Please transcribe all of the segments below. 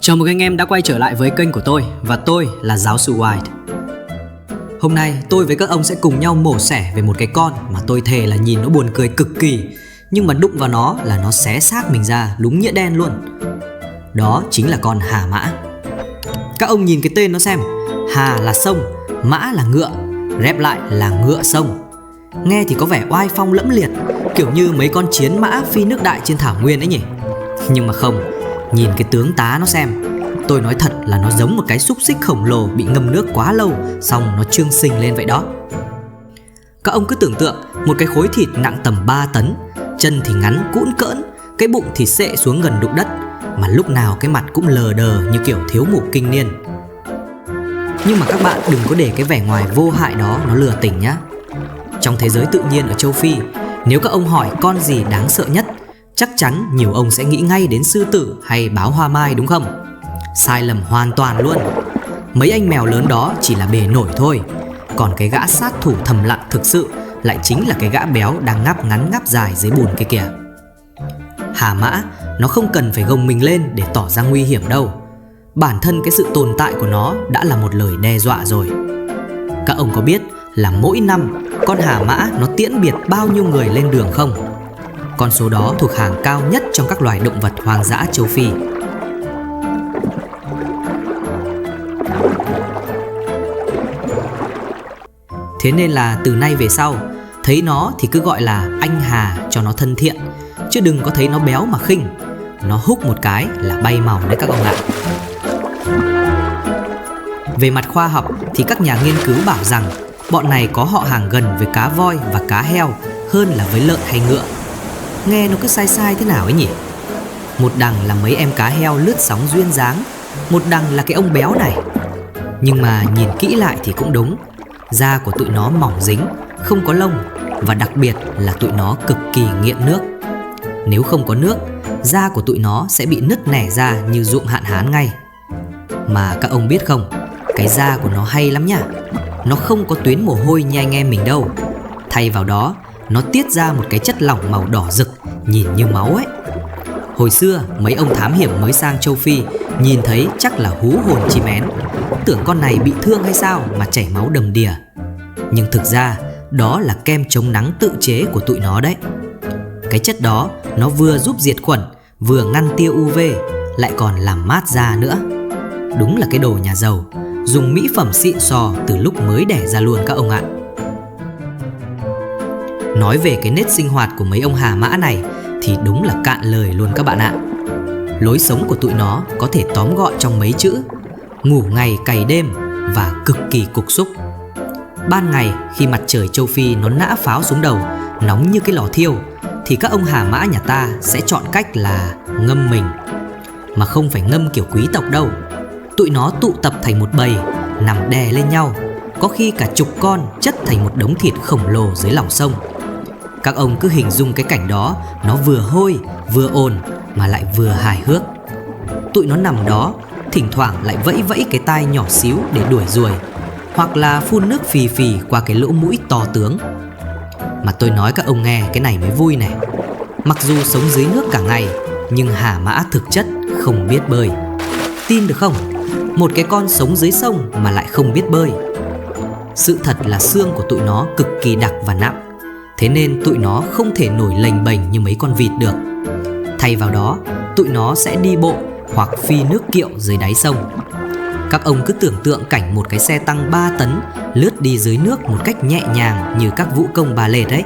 Chào mừng anh em đã quay trở lại với kênh của tôi và tôi là giáo sư White. Hôm nay tôi với các ông sẽ cùng nhau mổ xẻ về một cái con mà tôi thề là nhìn nó buồn cười cực kỳ, nhưng mà đụng vào nó là nó xé xác mình ra đúng nghĩa đen luôn. Đó chính là con hà mã. Các ông nhìn cái tên nó xem, hà là sông, mã là ngựa, ghép lại là ngựa sông. Nghe thì có vẻ oai phong lẫm liệt, kiểu như mấy con chiến mã phi nước đại trên thảo nguyên ấy nhỉ. Nhưng mà không, nhìn cái tướng tá nó xem, tôi nói thật là nó giống một cái xúc xích khổng lồ bị ngâm nước quá lâu, xong nó trương sinh lên vậy đó. Các ông cứ tưởng tượng một cái khối thịt nặng tầm 3 tấn, chân thì ngắn cũn cỡn, cái bụng thì xệ xuống gần đụng đất, mà lúc nào cái mặt cũng lờ đờ như kiểu thiếu mục kinh niên. Nhưng mà các bạn đừng có để cái vẻ ngoài vô hại đó nó lừa tỉnh nhá. Trong thế giới tự nhiên ở châu Phi, nếu các ông hỏi con gì đáng sợ nhất, chắc chắn nhiều ông sẽ nghĩ ngay đến sư tử hay báo hoa mai đúng không? Sai lầm hoàn toàn luôn. Mấy anh mèo lớn đó chỉ là bề nổi thôi, còn cái gã sát thủ thầm lặng thực sự lại chính là cái gã béo đang ngáp ngắn ngáp dài dưới bùn kia kìa. Hà mã nó không cần phải gồng mình lên để tỏ ra nguy hiểm đâu. Bản thân cái sự tồn tại của nó đã là một lời đe dọa rồi. Các ông có biết là mỗi năm con hà mã nó tiễn biệt bao nhiêu người lên đường không? Con số đó thuộc hàng cao nhất trong các loài động vật hoang dã châu Phi. Thế nên là từ nay về sau, thấy nó thì cứ gọi là anh hà cho nó thân thiện, chứ đừng có thấy nó béo mà khinh. Nó húc một cái là bay màu đấy các ông ạ. Về mặt khoa học thì các nhà nghiên cứu bảo rằng bọn này có họ hàng gần với cá voi và cá heo hơn là với lợn hay ngựa. Nghe nó cứ sai sai thế nào ấy nhỉ. Một đằng là mấy em cá heo lướt sóng duyên dáng, một đằng là cái ông béo này. Nhưng mà nhìn kỹ lại thì cũng đúng. Da của tụi nó mỏng dính, không có lông, và đặc biệt là tụi nó cực kỳ nghiện nước. Nếu không có nước, da của tụi nó sẽ bị nứt nẻ ra như ruộng hạn hán ngay. Mà các ông biết không, cái da của nó hay lắm nhá. Nó không có tuyến mồ hôi như anh em mình đâu. Thay vào đó, nó tiết ra một cái chất lỏng màu đỏ rực, nhìn như máu ấy. Hồi xưa mấy ông thám hiểm mới sang châu Phi nhìn thấy chắc là hú hồn chim én, tưởng con này bị thương hay sao mà chảy máu đầm đìa. Nhưng thực ra đó là kem chống nắng tự chế của tụi nó đấy. Cái chất đó nó vừa giúp diệt khuẩn, vừa ngăn tia UV, lại còn làm mát da nữa. Đúng là cái đồ nhà giàu, dùng mỹ phẩm xịn sò từ lúc mới đẻ ra luôn các ông ạ. Nói về cái nết sinh hoạt của mấy ông hà mã này thì đúng là cạn lời luôn các bạn ạ. Lối sống của tụi nó có thể tóm gọn trong mấy chữ: ngủ ngày cày đêm và cực kỳ cục xúc. Ban ngày khi mặt trời châu Phi nó nã pháo xuống đầu, nóng như cái lò thiêu, thì các ông hà mã nhà ta sẽ chọn cách là ngâm mình. Mà không phải ngâm kiểu quý tộc đâu. Tụi nó tụ tập thành một bầy, nằm đè lên nhau, có khi cả chục con chất thành một đống thịt khổng lồ dưới lòng sông. Các ông cứ hình dung cái cảnh đó, nó vừa hôi, vừa ồn mà lại vừa hài hước. Tụi nó nằm đó, thỉnh thoảng lại vẫy vẫy cái tai nhỏ xíu để đuổi ruồi, hoặc là phun nước phì phì qua cái lỗ mũi to tướng. Mà tôi nói các ông nghe cái này mới vui này. Mặc dù sống dưới nước cả ngày, nhưng hà mã thực chất không biết bơi. Tin được không? Một cái con sống dưới sông mà lại không biết bơi. Sự thật là xương của tụi nó cực kỳ đặc và nặng, thế nên tụi nó không thể nổi lềnh bềnh như mấy con vịt được. Thay vào đó, tụi nó sẽ đi bộ hoặc phi nước kiệu dưới đáy sông. Các ông cứ tưởng tượng cảnh một cái xe tăng 3 tấn lướt đi dưới nước một cách nhẹ nhàng như các vũ công ballet đấy.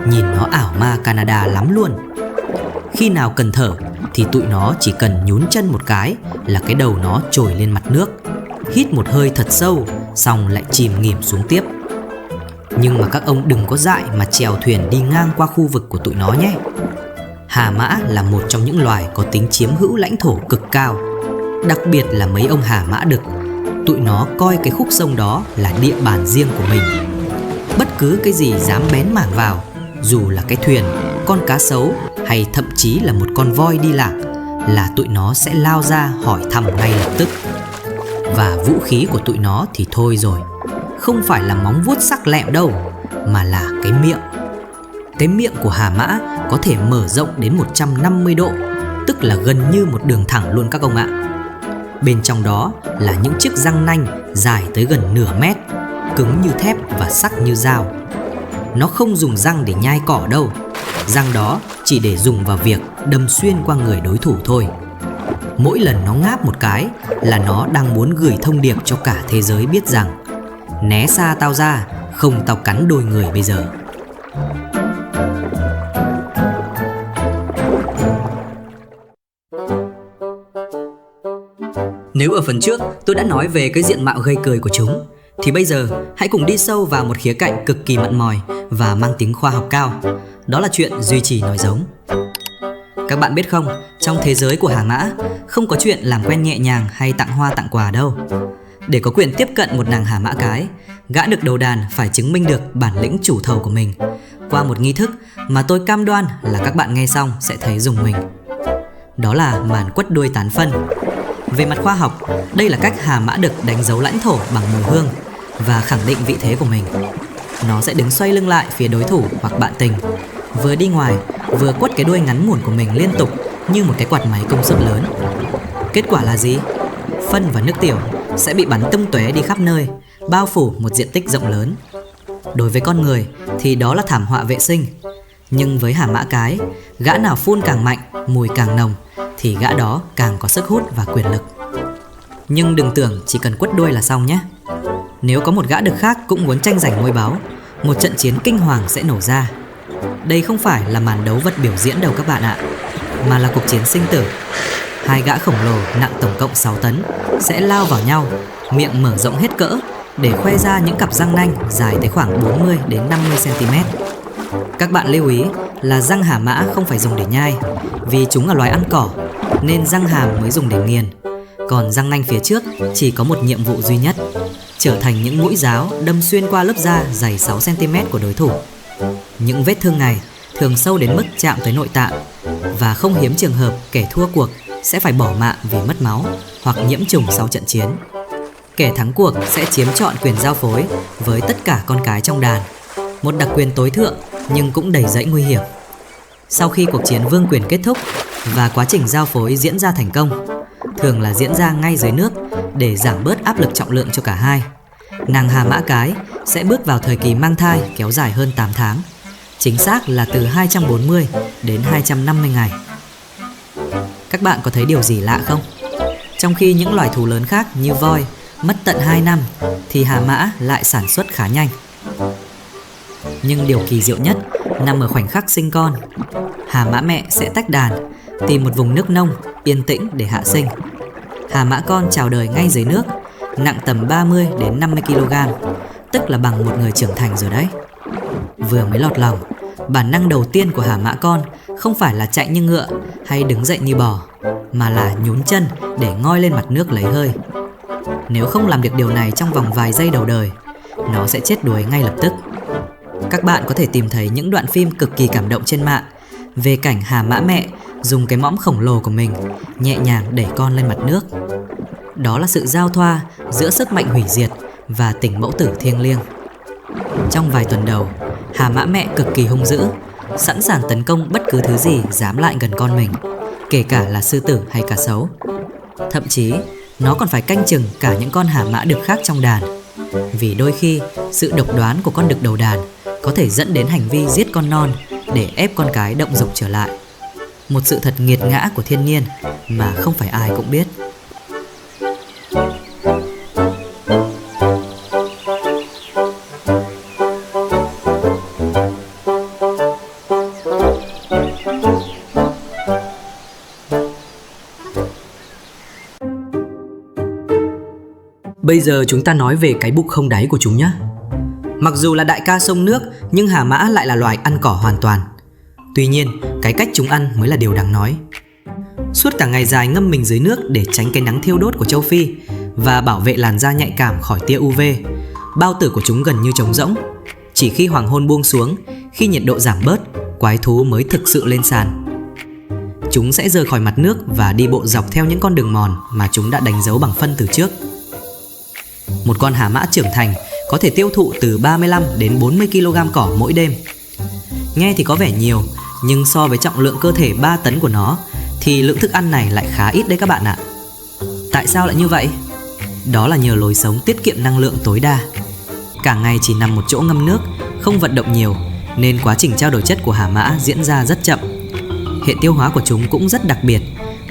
Nhìn nó ảo ma Canada lắm luôn. Khi nào cần thở thì tụi nó chỉ cần nhún chân một cái là cái đầu nó trồi lên mặt nước, hít một hơi thật sâu, xong lại chìm nghỉm xuống tiếp. Nhưng mà các ông đừng có dại mà chèo thuyền đi ngang qua khu vực của tụi nó nhé. Hà mã là một trong những loài có tính chiếm hữu lãnh thổ cực cao. Đặc biệt là mấy ông hà mã đực, tụi nó coi cái khúc sông đó là địa bàn riêng của mình. Bất cứ cái gì dám bén mảng vào, dù là cái thuyền, con cá sấu hay thậm chí là một con voi đi lạc, là tụi nó sẽ lao ra hỏi thăm ngay lập tức. Và vũ khí của tụi nó thì thôi rồi, không phải là móng vuốt sắc lẹm đâu, mà là cái miệng. Cái miệng của hà mã có thể mở rộng đến 150 độ, tức là gần như một đường thẳng luôn các ông ạ. Bên trong đó là những chiếc răng nanh dài tới gần nửa mét, cứng như thép và sắc như dao. Nó không dùng răng để nhai cỏ đâu. Răng đó chỉ để dùng vào việc đâm xuyên qua người đối thủ thôi. Mỗi lần nó ngáp một cái là nó đang muốn gửi thông điệp cho cả thế giới biết rằng: né xa tao ra, không tao cắn đôi người bây giờ. Nếu ở phần trước tôi đã nói về cái diện mạo gây cười của chúng, thì bây giờ hãy cùng đi sâu vào một khía cạnh cực kỳ mặn mòi và mang tính khoa học cao. Đó là chuyện duy trì nói giống. Các bạn biết không, trong thế giới của Hà Mã không có chuyện làm quen nhẹ nhàng hay tặng hoa tặng quà đâu. Để có quyền tiếp cận một nàng Hà Mã cái, gã được đầu đàn phải chứng minh được bản lĩnh chủ thầu của mình qua một nghi thức mà tôi cam đoan là các bạn nghe xong sẽ thấy rùng mình. Đó là màn quất đuôi tán phân. Về mặt khoa học, đây là cách Hà Mã Đực đánh dấu lãnh thổ bằng mùi hương và khẳng định vị thế của mình. Nó sẽ đứng xoay lưng lại phía đối thủ hoặc bạn tình, vừa đi ngoài vừa quất cái đuôi ngắn ngủn của mình liên tục như một cái quạt máy công suất lớn. Kết quả là gì? Phân và nước tiểu sẽ bị bắn tung tóe đi khắp nơi, bao phủ một diện tích rộng lớn. Đối với con người thì đó là thảm họa vệ sinh. Nhưng với Hà Mã cái, gã nào phun càng mạnh, mùi càng nồng thì gã đó càng có sức hút và quyền lực. Nhưng đừng tưởng chỉ cần quất đuôi là xong nhé. Nếu có một gã đực khác cũng muốn tranh giành ngôi báu, một trận chiến kinh hoàng sẽ nổ ra. Đây không phải là màn đấu vật biểu diễn đâu các bạn ạ, mà là cuộc chiến sinh tử. Hai gã khổng lồ nặng tổng cộng 6 tấn sẽ lao vào nhau, miệng mở rộng hết cỡ để khoe ra những cặp răng nanh dài tới khoảng 40 đến 50 cm. Các bạn lưu ý là răng Hà Mã không phải dùng để nhai, vì chúng là loài ăn cỏ nên răng hàm mới dùng để nghiền. Còn răng nanh phía trước chỉ có một nhiệm vụ duy nhất: trở thành những mũi giáo đâm xuyên qua lớp da dày 6 cm của đối thủ. Những vết thương này thường sâu đến mức chạm tới nội tạng, và không hiếm trường hợp kẻ thua cuộc sẽ phải bỏ mạng vì mất máu hoặc nhiễm trùng sau trận chiến. Kẻ thắng cuộc sẽ chiếm trọn quyền giao phối với tất cả con cái trong đàn, một đặc quyền tối thượng nhưng cũng đầy rẫy nguy hiểm. Sau khi cuộc chiến vương quyền kết thúc và quá trình giao phối diễn ra thành công, thường là diễn ra ngay dưới nước để giảm bớt áp lực trọng lượng cho cả hai, nàng Hà Mã cái sẽ bước vào thời kỳ mang thai kéo dài hơn 8 tháng, chính xác là từ 240 đến 250 ngày. Các bạn có thấy điều gì lạ không? Trong khi những loài thú lớn khác như voi mất tận 2 năm thì Hà Mã lại sản xuất khá nhanh. Nhưng điều kỳ diệu nhất nằm ở khoảnh khắc sinh con. Hà Mã mẹ sẽ tách đàn, tìm một vùng nước nông, yên tĩnh để hạ sinh. Hà Mã con chào đời ngay dưới nước, nặng tầm 30 đến 50 kg, tức là bằng một người trưởng thành rồi đấy. Vừa mới lọt lòng, bản năng đầu tiên của Hà Mã con không phải là chạy như ngựa hay đứng dậy như bò, mà là nhún chân để ngoi lên mặt nước lấy hơi. Nếu không làm được điều này trong vòng vài giây đầu đời, nó sẽ chết đuối ngay lập tức. Các bạn có thể tìm thấy những đoạn phim cực kỳ cảm động trên mạng về cảnh Hà Mã mẹ dùng cái mõm khổng lồ của mình nhẹ nhàng đẩy con lên mặt nước. Đó là sự giao thoa giữa sức mạnh hủy diệt và tình mẫu tử thiêng liêng. Trong vài tuần đầu, Hà Mã mẹ cực kỳ hung dữ, sẵn sàng tấn công bất cứ thứ gì dám lại gần con mình, kể cả là sư tử hay cá sấu. Thậm chí, nó còn phải canh chừng cả những con Hà Mã đực khác trong đàn, vì đôi khi sự độc đoán của con đực đầu đàn có thể dẫn đến hành vi giết con non để ép con cái động dục trở lại. Một sự thật nghiệt ngã của thiên nhiên mà không phải ai cũng biết. Bây giờ chúng ta nói về cái bụng không đáy của chúng nhé. Mặc dù là đại ca sông nước, nhưng Hà Mã lại là loài ăn cỏ hoàn toàn. Tuy nhiên, cái cách chúng ăn mới là điều đáng nói. Suốt cả ngày dài ngâm mình dưới nước để tránh cái nắng thiêu đốt của châu Phi và bảo vệ làn da nhạy cảm khỏi tia UV, bao tử của chúng gần như trống rỗng. Chỉ khi hoàng hôn buông xuống, khi nhiệt độ giảm bớt, quái thú mới thực sự lên sàn. Chúng sẽ rời khỏi mặt nước và đi bộ dọc theo những con đường mòn mà chúng đã đánh dấu bằng phân từ trước. Một con Hà Mã trưởng thành có thể tiêu thụ từ 35 đến 40 kg cỏ mỗi đêm. Nghe thì có vẻ nhiều, nhưng so với trọng lượng cơ thể 3 tấn của nó thì lượng thức ăn này lại khá ít đấy các bạn ạ. Tại sao lại như vậy? Đó là nhờ lối sống tiết kiệm năng lượng tối đa. Cả ngày chỉ nằm một chỗ ngâm nước, không vận động nhiều, nên quá trình trao đổi chất của hà mã diễn ra rất chậm. Hệ tiêu hóa của chúng cũng rất đặc biệt,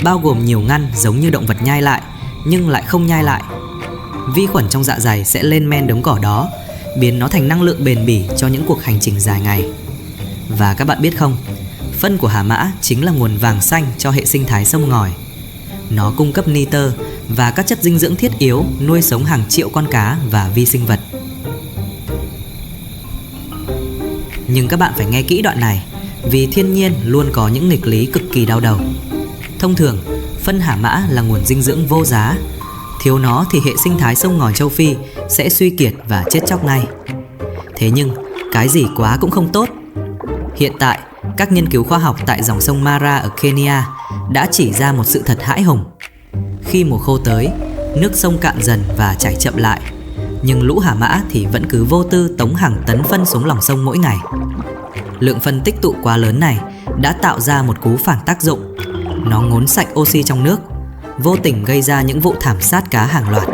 bao gồm nhiều ngăn giống như động vật nhai lại, nhưng lại không nhai lại. Vi khuẩn trong dạ dày sẽ lên men đống cỏ đó, biến nó thành năng lượng bền bỉ cho những cuộc hành trình dài ngày. Và các bạn biết không, phân của hà mã chính là nguồn vàng xanh cho hệ sinh thái sông ngòi. Nó cung cấp nitơ và các chất dinh dưỡng thiết yếu nuôi sống hàng triệu con cá và vi sinh vật. Nhưng các bạn phải nghe kỹ đoạn này, vì thiên nhiên luôn có những nghịch lý cực kỳ đau đầu. Thông thường, phân hà mã là nguồn dinh dưỡng vô giá. Thiếu nó thì hệ sinh thái sông ngòi châu Phi sẽ suy kiệt và chết chóc ngay. Thế nhưng, cái gì quá cũng không tốt. Hiện tại, các nghiên cứu khoa học tại dòng sông Mara ở Kenya đã chỉ ra một sự thật hãi hùng. Khi mùa khô tới, nước sông cạn dần và chảy chậm lại, nhưng lũ hà mã thì vẫn cứ vô tư tống hàng tấn phân xuống lòng sông mỗi ngày. Lượng phân tích tụ quá lớn này đã tạo ra một cú phản tác dụng. Nó ngốn sạch oxy trong nước, vô tình gây ra những vụ thảm sát cá hàng loạt.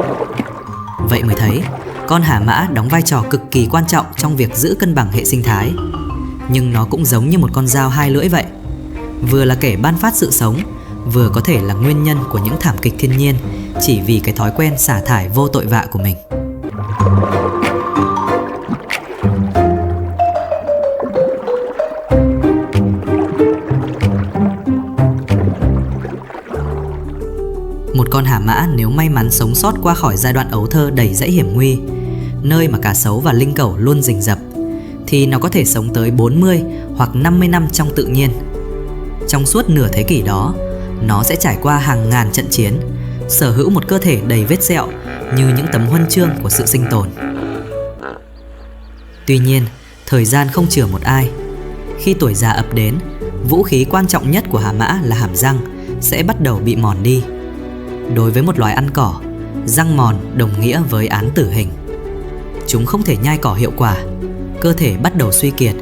Vậy mới thấy, con hà mã đóng vai trò cực kỳ quan trọng trong việc giữ cân bằng hệ sinh thái. Nhưng nó cũng giống như một con dao hai lưỡi vậy. Vừa là kẻ ban phát sự sống, vừa có thể là nguyên nhân của những thảm kịch thiên nhiên chỉ vì cái thói quen xả thải vô tội vạ của mình. Một con hà mã nếu may mắn sống sót qua khỏi giai đoạn ấu thơ đầy dẫy hiểm nguy, nơi mà cá sấu và linh cẩu luôn rình rập, thì nó có thể sống tới 40 hoặc 50 năm trong tự nhiên. Trong suốt nửa thế kỷ đó, nó sẽ trải qua hàng ngàn trận chiến, sở hữu một cơ thể đầy vết sẹo như những tấm huân chương của sự sinh tồn. Tuy nhiên, thời gian không chừa một ai. Khi tuổi già ập đến, vũ khí quan trọng nhất của hà mã là hàm răng sẽ bắt đầu bị mòn đi. Đối với một loài ăn cỏ, răng mòn đồng nghĩa với án tử hình. Chúng không thể nhai cỏ hiệu quả, cơ thể bắt đầu suy kiệt,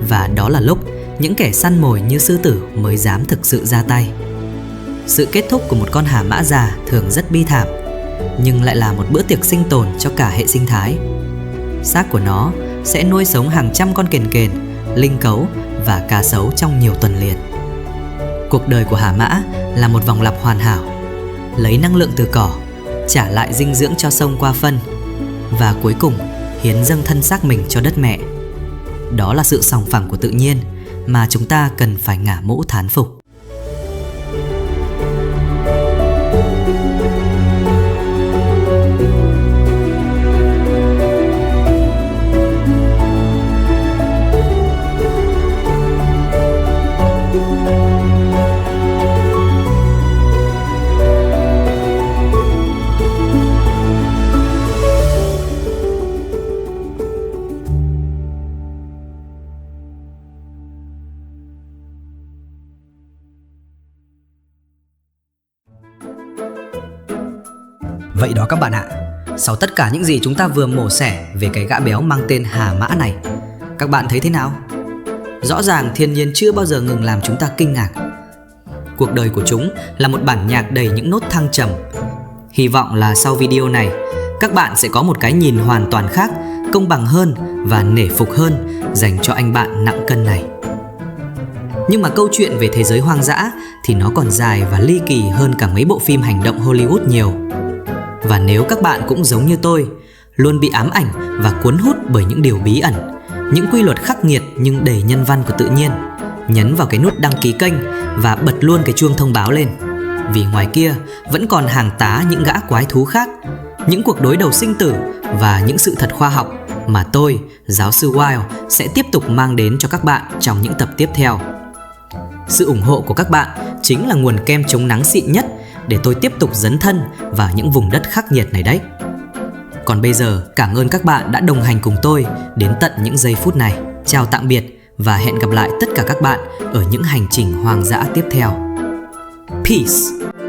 và đó là lúc những kẻ săn mồi như sư tử mới dám thực sự ra tay. Sự kết thúc của một con hà mã già thường rất bi thảm, nhưng lại là một bữa tiệc sinh tồn cho cả hệ sinh thái. Xác của nó sẽ nuôi sống hàng trăm con kền kền, linh cấu và cá sấu trong nhiều tuần liền. Cuộc đời của hà mã là một vòng lặp hoàn hảo, lấy năng lượng từ cỏ, trả lại dinh dưỡng cho sông qua phân, và cuối cùng hiến dâng thân xác mình cho đất mẹ. Đó là sự sòng phẳng của tự nhiên mà chúng ta cần phải ngả mũ thán phục. Vậy đó các bạn ạ, sau tất cả những gì chúng ta vừa mổ xẻ về cái gã béo mang tên hà mã này, các bạn thấy thế nào? Rõ ràng thiên nhiên chưa bao giờ ngừng làm chúng ta kinh ngạc. Cuộc đời của chúng là một bản nhạc đầy những nốt thăng trầm. Hy vọng là sau video này, các bạn sẽ có một cái nhìn hoàn toàn khác, công bằng hơn và nể phục hơn dành cho anh bạn nặng cân này. Nhưng mà câu chuyện về thế giới hoang dã thì nó còn dài và ly kỳ hơn cả mấy bộ phim hành động Hollywood nhiều. Và nếu các bạn cũng giống như tôi, luôn bị ám ảnh và cuốn hút bởi những điều bí ẩn, những quy luật khắc nghiệt nhưng đầy nhân văn của tự nhiên, nhấn vào cái nút đăng ký kênh và bật luôn cái chuông thông báo lên. Vì ngoài kia vẫn còn hàng tá những gã quái thú khác, những cuộc đối đầu sinh tử và những sự thật khoa học mà tôi, giáo sư Wild, sẽ tiếp tục mang đến cho các bạn trong những tập tiếp theo. Sự ủng hộ của các bạn chính là nguồn kem chống nắng xịn nhất để tôi tiếp tục dấn thân vào những vùng đất khắc nghiệt này đấy. Còn bây giờ, cảm ơn các bạn đã đồng hành cùng tôi đến tận những giây phút này. Chào tạm biệt và hẹn gặp lại tất cả các bạn ở những hành trình hoang dã tiếp theo. Peace!